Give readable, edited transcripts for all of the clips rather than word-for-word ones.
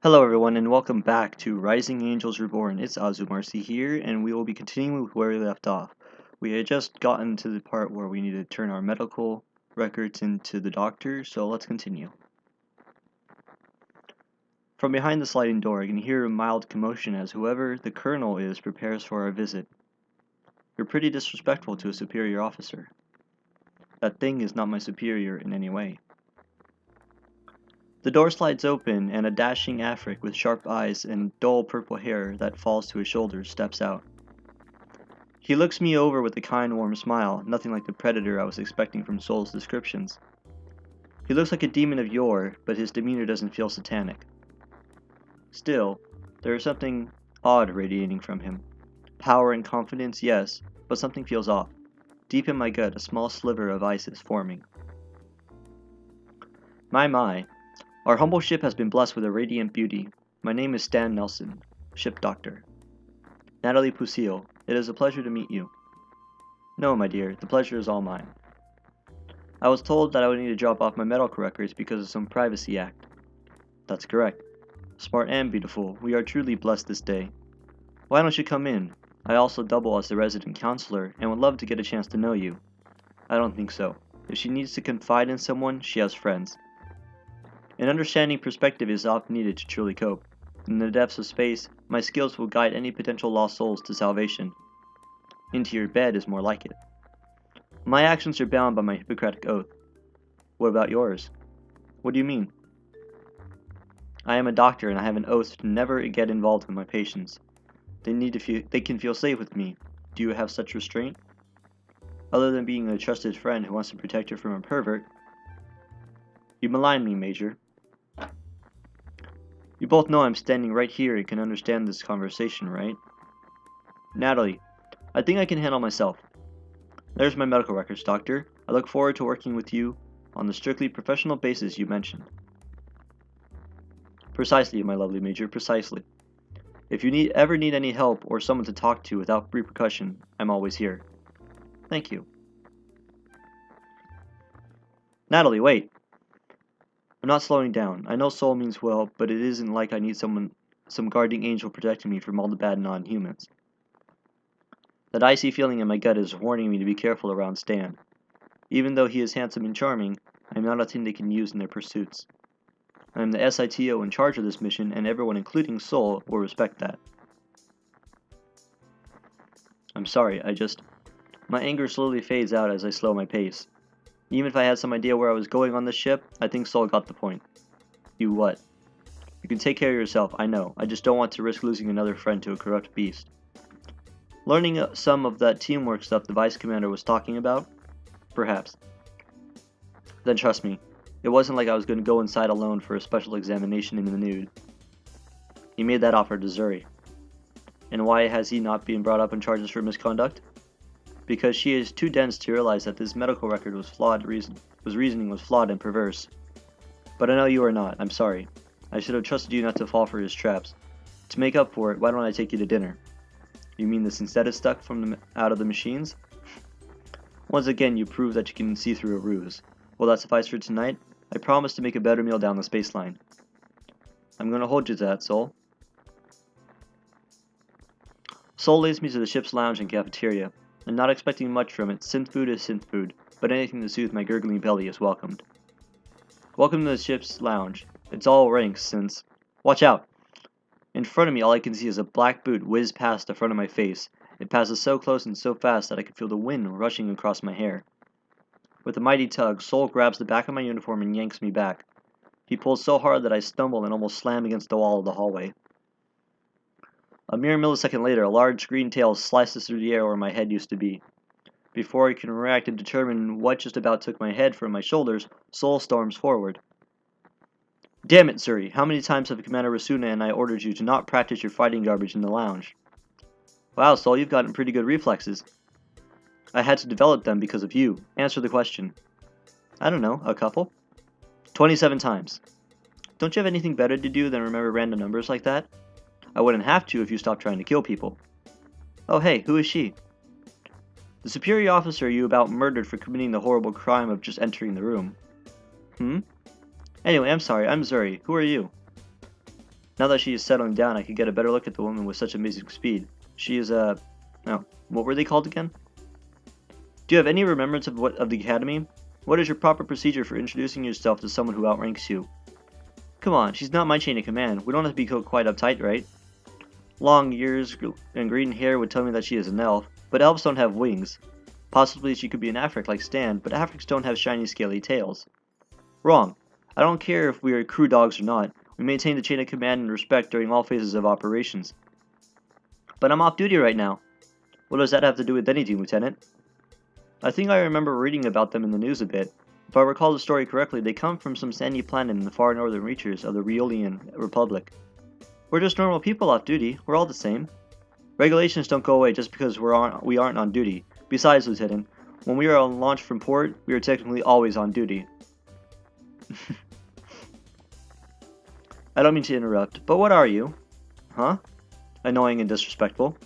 Hello everyone and welcome back to Rising Angels Reborn. It's Azumarcy here and we will be continuing with where we left off. We had just gotten to the part where we need to turn our medical records into the doctor, so let's continue. From behind the sliding door I can hear a mild commotion as whoever the colonel is prepares for our visit. You're pretty disrespectful to a superior officer. That thing is not my superior in any way. The door slides open, and a dashing Afric with sharp eyes and dull purple hair that falls to his shoulders steps out. He looks me over with a kind, warm smile, nothing like the predator I was expecting from Soul's descriptions. He looks like a demon of yore, but his demeanor doesn't feel satanic. Still, there is something odd radiating from him. Power and confidence, yes, but something feels off. Deep in my gut, a small sliver of ice is forming. My. Our humble ship has been blessed with a radiant beauty. My name is Stan Nelson, ship doctor. Natalie Pusille, it is a pleasure to meet you. No, my dear, the pleasure is all mine. I was told that I would need to drop off my medical records because of some privacy act. That's correct. Smart and beautiful, we are truly blessed this day. Why don't you come in? I also double as the resident counselor and would love to get a chance to know you. I don't think so. If she needs to confide in someone, she has friends. An understanding perspective is often needed to truly cope. In the depths of space, my skills will guide any potential lost souls to salvation. Into your bed is more like it. My actions are bound by my Hippocratic oath. What about yours? What do you mean? I am a doctor and I have an oath to never get involved with my patients. They can feel safe with me. Do you have such restraint? Other than being a trusted friend who wants to protect her from a pervert. You malign me, Major. You both know I'm standing right here and can understand this conversation, right? Natalie, I think I can handle myself. There's my medical records, Doctor. I look forward to working with you on the strictly professional basis you mentioned. Precisely, my lovely Major, precisely. If you ever need any help or someone to talk to without repercussion, I'm always here. Thank you. Natalie, wait! I'm not slowing down. I know Soul means well, but it isn't like I need some guardian angel protecting me from all the bad non-humans. That icy feeling in my gut is warning me to be careful around Stan. Even though he is handsome and charming, I am not a thing they can use in their pursuits. I am the SITO in charge of this mission, and everyone, including Soul, will respect that. I'm sorry, my anger slowly fades out as I slow my pace. Even if I had some idea where I was going on this ship, I think Soul got the point. You what? You can take care of yourself, I know. I just don't want to risk losing another friend to a corrupt beast. Learning some of that teamwork stuff the Vice Commander was talking about? Perhaps. Then trust me, it wasn't like I was going to go inside alone for a special examination in the nude. He made that offer to Zuri. And why has he not been brought up on charges for misconduct? Because she is too dense to realize that this medical record reasoning was flawed and perverse. But I know you are not. I'm sorry. I should have trusted you not to fall for his traps. To make up for it, why don't I take you to dinner? You mean the synthetic stuff out of the machines? Once again, you prove that you can see through a ruse. Will that suffice for tonight? I promise to make a better meal down the space line. I'm going to hold you to that, Soul. Soul leads me to the ship's lounge and cafeteria. I'm not expecting much from it. Synth food is synth food, but anything to soothe my gurgling belly is welcomed. Welcome to the ship's lounge. It's all ranks since... Watch out! In front of me, all I can see is a black boot whiz past the front of my face. It passes so close and so fast that I can feel the wind rushing across my hair. With a mighty tug, Soul grabs the back of my uniform and yanks me back. He pulls so hard that I stumble and almost slam against the wall of the hallway. A mere millisecond later, a large green tail slices through the air where my head used to be. Before I can react and determine what just about took my head from my shoulders, Soul storms forward. Damn it, Zuri! How many times have Commander Rasuna and I ordered you to not practice your fighting garbage in the lounge? Wow, Soul, you've gotten pretty good reflexes. I had to develop them because of you. Answer the question. I don't know, a couple? 27 times. Don't you have anything better to do than remember random numbers like that? I wouldn't have to if you stopped trying to kill people. Oh hey, who is she? The superior officer you about murdered for committing the horrible crime of just entering the room. Anyway, I'm sorry, I'm Zuri. Who are you? Now that she is settling down, I could get a better look at the woman with such amazing speed. She is oh, what were they called again? Do you have any remembrance of the academy? What is your proper procedure for introducing yourself to someone who outranks you? Come on, she's not my chain of command. We don't have to be quite uptight, right? Long ears and green hair would tell me that she is an elf, but elves don't have wings. Possibly she could be an Afric like Stan, but Africs don't have shiny scaly tails. Wrong. I don't care if we are crew dogs or not. We maintain the chain of command and respect during all phases of operations. But I'm off duty right now. What does that have to do with anything, Lieutenant? I think I remember reading about them in the news a bit. If I recall the story correctly, they come from some sandy planet in the far northern reaches of the Riolian Republic. We're just normal people off duty. We're all the same. Regulations don't go away just because we aren't on duty. Besides, Lieutenant, when we are on launch from port, we are technically always on duty. I don't mean to interrupt, but what are you? Huh? Annoying and disrespectful.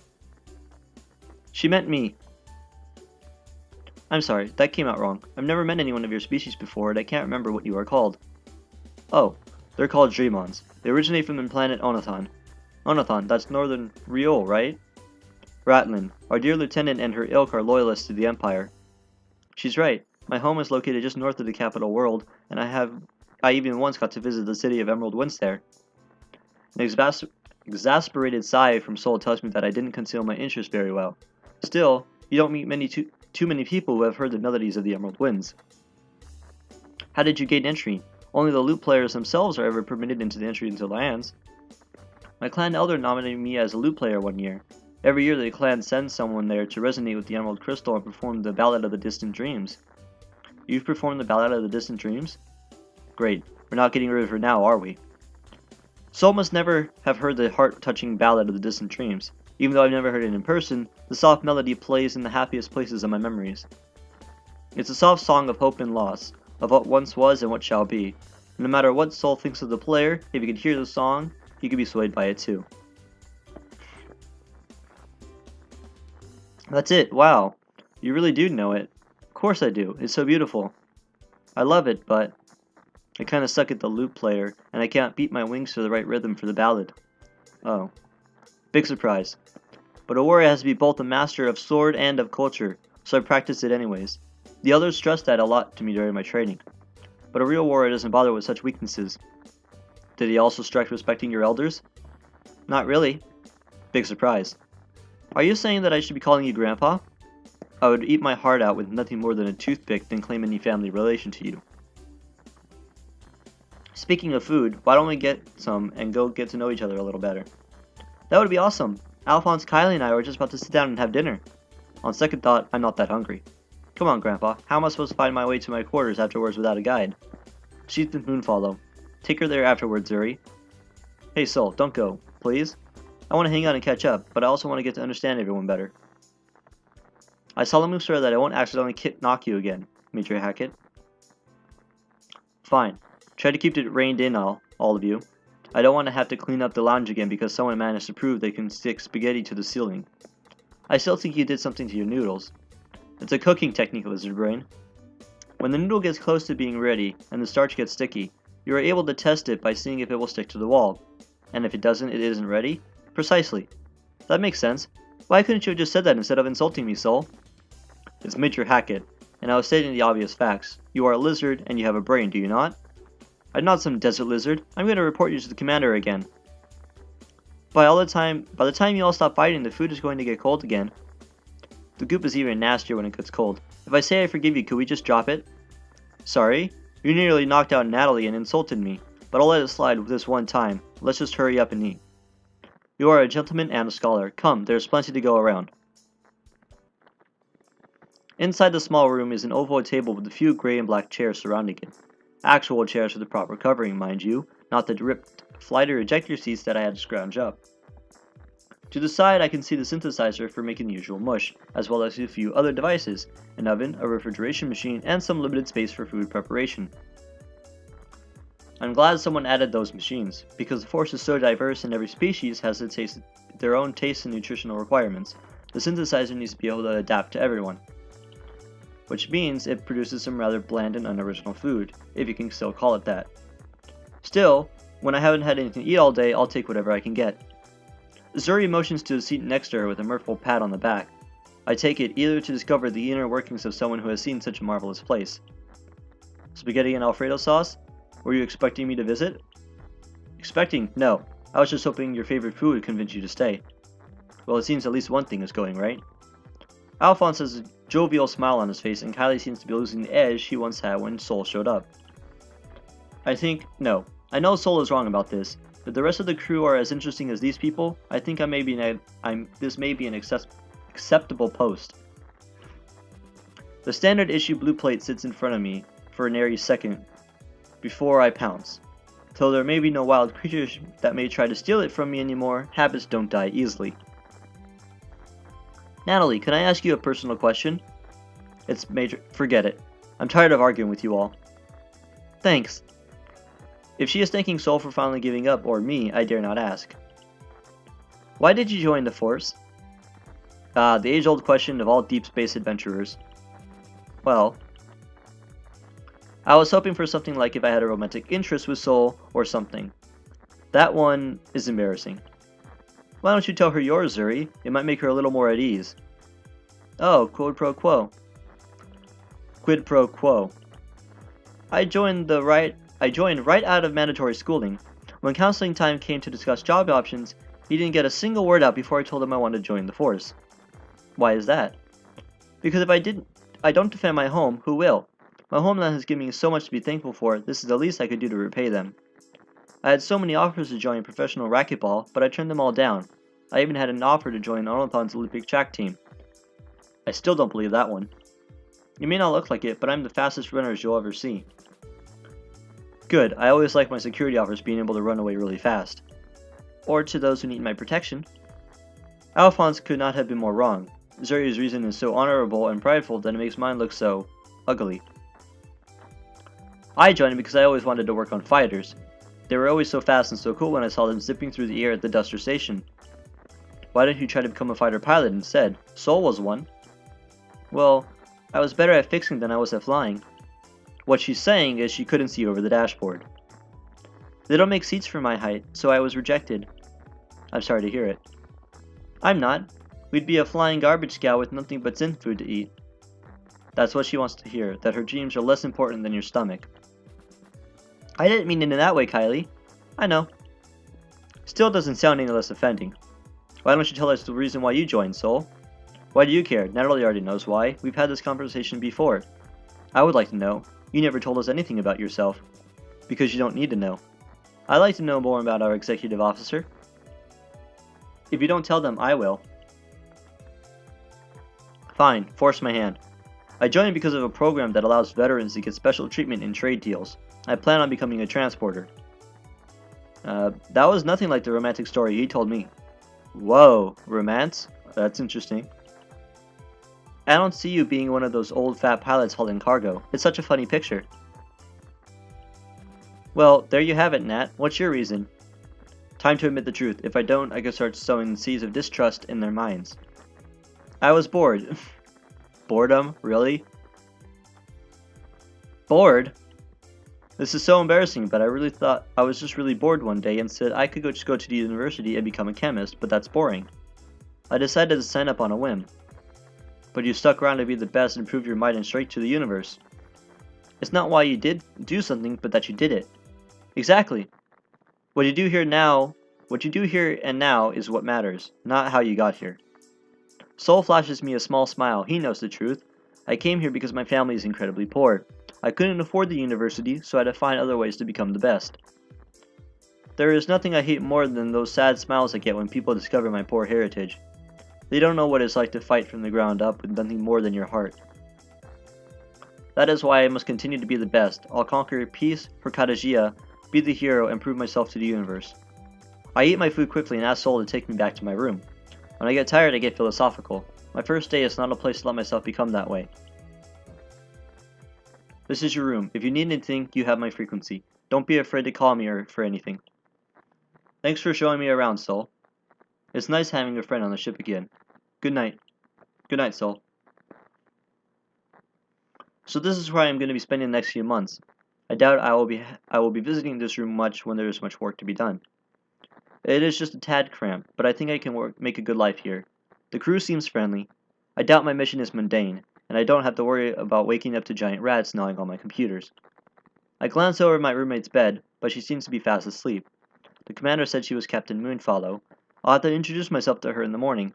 She meant me. I'm sorry, that came out wrong. I've never met anyone of your species before, and I can't remember what you are called. Oh, they're called Dreamons. They originate from the planet Onathon. Onathon, that's northern Riol, right? Ratlin, our dear lieutenant and her ilk are loyalists to the Empire. She's right. My home is located just north of the capital world, and I even once got to visit the city of Emerald Winds there. An exasperated sigh from Sol tells me that I didn't conceal my interest very well. Still, you don't meet too many people who have heard the melodies of the Emerald Winds. How did you gain entry? Only the lute players themselves are ever permitted into the entry into lands. My clan elder nominated me as a lute player one year. Every year the clan sends someone there to resonate with the Emerald Crystal and perform the Ballad of the Distant Dreams. You've performed the Ballad of the Distant Dreams? Great. We're not getting rid of her now, are we? Sol must never have heard the heart-touching Ballad of the Distant Dreams. Even though I've never heard it in person, the soft melody plays in the happiest places of my memories. It's a soft song of hope and loss, of what once was and what shall be. No matter what Sol thinks of the player, if he could hear the song, he could be swayed by it too. That's it, wow. You really do know it. Of course I do, it's so beautiful. I love it, but I kinda suck at the lute player, and I can't beat my wings to the right rhythm for the ballad. Oh. Big surprise. But a warrior has to be both a master of sword and of culture, so I practice it anyways. The others stressed that a lot to me during my training. But a real warrior doesn't bother with such weaknesses. Did he also strike respecting your elders? Not really. Big surprise. Are you saying that I should be calling you Grandpa? I would eat my heart out with nothing more than a toothpick than claim any family relation to you. Speaking of food, why don't we get some and go get to know each other a little better? That would be awesome. Alphonse, Kylie, and I were just about to sit down and have dinner. On second thought, I'm not that hungry. Come on, Grandpa. How am I supposed to find my way to my quarters afterwards without a guide? Sheath and Moonfollow. Take her there afterwards, Zuri. Hey, Sol, don't go, please. I want to hang out and catch up, but I also want to get to understand everyone better. I solemnly swear that I won't accidentally knock you again, Major Hackett. Fine. Try to keep it reined in, all of you. I don't want to have to clean up the lounge again because someone managed to prove they can stick spaghetti to the ceiling. I still think you did something to your noodles. It's a cooking technique, Lizard Brain. When the noodle gets close to being ready and the starch gets sticky, you are able to test it by seeing if it will stick to the wall. And if it doesn't, it isn't ready? Precisely. That makes sense. Why couldn't you have just said that instead of insulting me, Sol? It's Major Hackett, and I was stating the obvious facts. You are a lizard, and you have a brain, do you not? I'm not some desert lizard. I'm going to report you to the commander again. By the time you all stop fighting, the food is going to get cold again. The goop is even nastier when it gets cold. If I say I forgive you, could we just drop it? Sorry? You nearly knocked out Natalie and insulted me, but I'll let it slide this one time. Let's just hurry up and eat. You are a gentleman and a scholar. Come, there's plenty to go around. Inside the small room is an ovoid table with a few gray and black chairs surrounding it. Actual chairs with the proper covering, mind you, not the ripped flight or ejector seats that I had to scrounge up. To the side I can see the synthesizer for making the usual mush, as well as a few other devices, an oven, a refrigeration machine, and some limited space for food preparation. I'm glad someone added those machines, because the force is so diverse and every species has their own tastes and nutritional requirements. The synthesizer needs to be able to adapt to everyone. Which means it produces some rather bland and unoriginal food, if you can still call it that. Still, when I haven't had anything to eat all day, I'll take whatever I can get. Zuri motions to the seat next to her with a mirthful pat on the back. I take it, either to discover the inner workings of someone who has seen such a marvelous place. Spaghetti and Alfredo sauce? Were you expecting me to visit? Expecting? No. I was just hoping your favorite food would convince you to stay. Well, it seems at least one thing is going right. Alphonse has a jovial smile on his face, and Kylie seems to be losing the edge she once had when Sol showed up. No. I know Sol is wrong about this. If the rest of the crew are as interesting as these people, I think this may be an acceptable post. The standard issue blue plate sits in front of me for an airy second before I pounce. Though there may be no wild creatures that may try to steal it from me anymore, habits don't die easily. Natalie, can I ask you a personal question? It's major. Forget it. I'm tired of arguing with you all. Thanks. If she is thanking Sol for finally giving up, or me, I dare not ask. Why did you join the Force? The age-old question of all deep space adventurers. Well, I was hoping for something like if I had a romantic interest with Sol, or something. That one is embarrassing. Why don't you tell her yours, Zuri? It might make her a little more at ease. Oh, quid pro quo. Quid pro quo. I joined right out of mandatory schooling. When counseling time came to discuss job options, he didn't get a single word out before I told him I wanted to join the Force. Why is that? Because if I don't defend my home, who will? My homeland has given me so much to be thankful for, this is the least I could do to repay them. I had so many offers to join professional racquetball, but I turned them all down. I even had an offer to join Arnoldthon's Olympic track team. I still don't believe that one. You may not look like it, but I'm the fastest runners you'll ever see. Good, I always like my security offers being able to run away really fast. Or to those who need my protection. Alphonse could not have been more wrong. Zuri's reason is so honorable and prideful that it makes mine look so ugly. I joined because I always wanted to work on fighters. They were always so fast and so cool when I saw them zipping through the air at the Duster Station. Why didn't you try to become a fighter pilot instead? Sol was one. Well, I was better at fixing than I was at flying. What she's saying is she couldn't see over the dashboard. They don't make seats for my height, so I was rejected. I'm sorry to hear it. I'm not. We'd be a flying garbage scow with nothing but synth food to eat. That's what she wants to hear, that her dreams are less important than your stomach. I didn't mean it in that way, Kylie. I know. Still doesn't sound any less offending. Why don't you tell us the reason why you joined, Sol? Why do you care? Natalie already knows why. We've had this conversation before. I would like to know. You never told us anything about yourself. Because you don't need to know. I'd like to know more about our executive officer. If you don't tell them, I will. Fine, force my hand. I joined because of a program that allows veterans to get special treatment in trade deals. I plan on becoming a transporter. That was nothing like the romantic story he told me. Whoa, romance? That's interesting. I don't see you being one of those old fat pilots hauling cargo. It's such a funny picture. Well, there you have it, Nat. What's your reason? Time to admit the truth. If I don't, I could start sowing seeds of distrust in their minds. I was bored. Boredom? Really? Bored? This is so embarrassing, but I really thought I was just really bored one day and said I could just go to the university and become a chemist, but that's boring. I decided to sign up on a whim. But you stuck around to be the best and prove your might and strength to the universe. It's not why you did do something, but that you did it. Exactly. What you do here and now is what matters, not how you got here. Sol flashes me a small smile. He knows the truth. I came here because my family is incredibly poor. I couldn't afford the university, so I had to find other ways to become the best. There is nothing I hate more than those sad smiles I get when people discover my poor heritage. They don't know what it's like to fight from the ground up with nothing more than your heart. That is why I must continue to be the best. I'll conquer peace for Katagia, be the hero, and prove myself to the universe. I eat my food quickly and ask Sol to take me back to my room. When I get tired, I get philosophical. My first day is not a place to let myself become that way. This is your room. If you need anything, you have my frequency. Don't be afraid to call me or for anything. Thanks for showing me around, Sol. It's nice having a friend on the ship again. Good night. Good night, Sol. So this is where I'm going to be spending the next few months. I doubt I will be visiting this room much when there is much work to be done. It is just a tad cramped, but I think I can make a good life here. The crew seems friendly. I doubt my mission is mundane, and I don't have to worry about waking up to giant rats gnawing on my computers. I glance over at my roommate's bed, but she seems to be fast asleep. The commander said she was Captain Moonfollow. I'll have to introduce myself to her in the morning.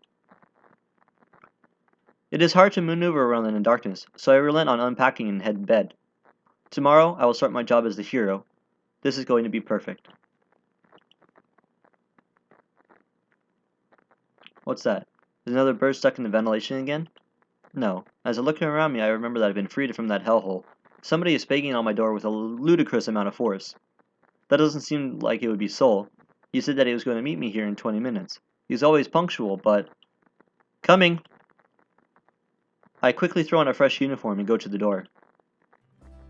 It is hard to maneuver around in the darkness, so I relent on unpacking and head to bed. Tomorrow, I will start my job as the hero. This is going to be perfect. What's that? Is another bird stuck in the ventilation again? No. As I look around me, I remember that I've been freed from that hellhole. Somebody is banging on my door with a ludicrous amount of force. That doesn't seem like it would be Sol. He said that he was going to meet me here in 20 minutes. He's always punctual, but... Coming! I quickly throw on a fresh uniform and go to the door.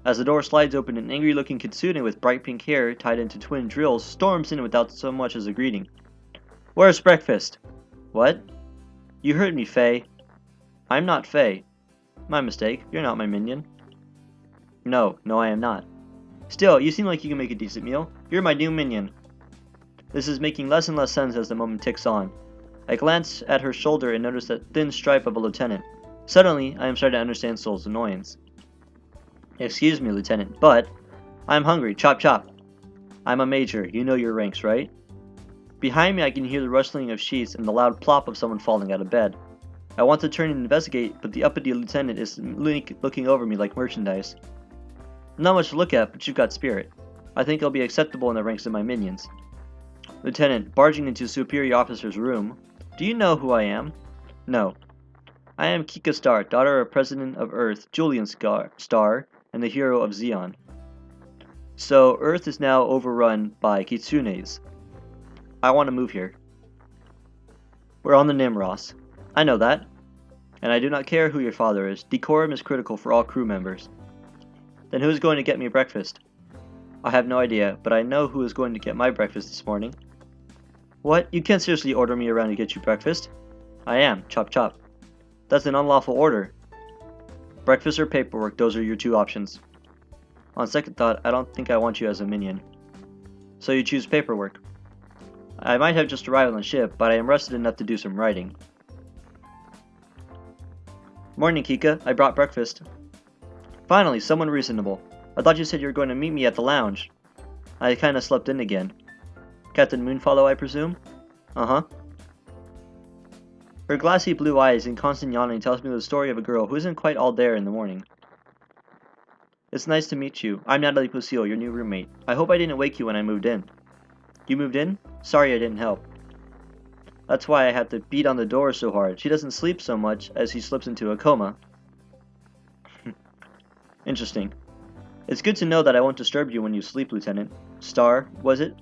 As the door slides open, an angry-looking Kitsune with bright pink hair tied into twin drills storms in without so much as a greeting. Where's breakfast? What? You heard me, Faye. I'm not Faye. My mistake. You're not my minion. No, I am not. Still, you seem like you can make a decent meal. You're my new minion. This is making less and less sense as the moment ticks on. I glance at her shoulder and notice that thin stripe of a lieutenant. Suddenly, I am starting to understand Sol's annoyance. Excuse me, Lieutenant, but I'm hungry. Chop chop. I'm a major. You know your ranks, right? Behind me, I can hear the rustling of sheets and the loud plop of someone falling out of bed. I want to turn and investigate, but the uppity lieutenant is looking over me like merchandise. Not much to look at, but you've got spirit. I think I'll be acceptable in the ranks of my minions. Lieutenant, barging into superior officer's room. Do you know who I am? No. I am Kika Star, daughter of President of Earth, Julian Star, and the hero of Zeon. So, Earth is now overrun by Kitsunes. I want to move here. We're on the Nimros. I know that. And I do not care who your father is. Decorum is critical for all crew members. Then who is going to get me breakfast? I have no idea, but I know who is going to get my breakfast this morning. What? You can't seriously order me around to get you breakfast? I am. Chop chop. That's an unlawful order. Breakfast or paperwork, those are your two options. On second thought, I don't think I want you as a minion. So you choose paperwork. I might have just arrived on the ship, but I am rested enough to do some writing. Morning, Kika. I brought breakfast. Finally, someone reasonable. I thought you said you were going to meet me at the lounge. I kinda slept in again. Captain Moonfollow, I presume? Uh-huh. Her glassy blue eyes and constant yawning tells me the story of a girl who isn't quite all there in the morning. It's nice to meet you. I'm Natalie Pusile, your new roommate. I hope I didn't wake you when I moved in. You moved in? Sorry I didn't help. That's why I have to beat on the door so hard. She doesn't sleep so much as she slips into a coma. Interesting. It's good to know that I won't disturb you when you sleep, Lieutenant. Star, was it?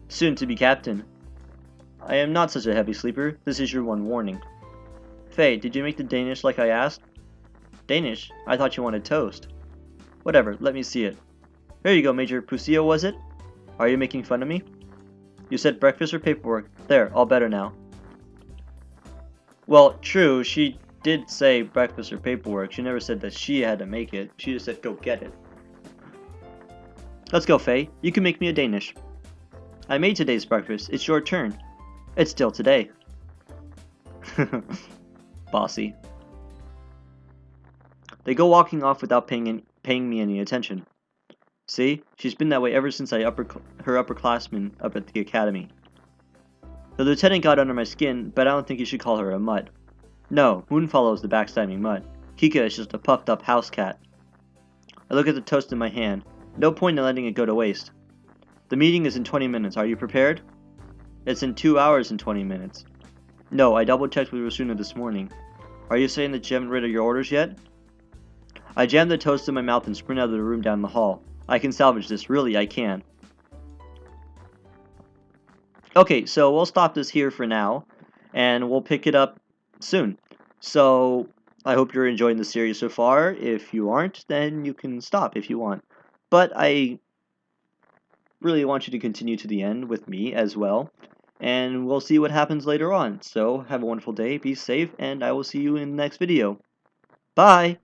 Soon to be Captain. I am not such a heavy sleeper. This is your one warning. Faye, did you make the Danish like I asked? Danish? I thought you wanted toast. Whatever, let me see it. Here you go, Major Pusile, was it? Are you making fun of me? You said breakfast or paperwork. There, all better now. Well, true, she did say breakfast or paperwork. She never said that she had to make it. She just said go get it. Let's go, Faye. You can make me a Danish. I made today's breakfast. It's your turn. It's still today. Bossy. They go walking off without paying me any attention. See? She's been that way ever since her upperclassmen up at the academy. The lieutenant got under my skin, but I don't think you should call her a mutt. No, Moonfollow's the backstabbing mutt. Kika is just a puffed up house cat. I look at the toast in my hand. No point in letting it go to waste. The meeting is in 20 minutes. Are you prepared? It's in 2 hours and 20 minutes. No, I double-checked with Rasuna this morning. Are you saying that you haven't read your orders yet? I jam the toast in my mouth and sprint out of the room down the hall. I can salvage this. Really, I can. Okay, so we'll stop this here for now, and we'll pick it up soon. So, I hope you're enjoying the series so far. If you aren't, then you can stop if you want. But I really want you to continue to the end with me as well. And we'll see what happens later on. So, have a wonderful day, be safe, and I will see you in the next video. Bye!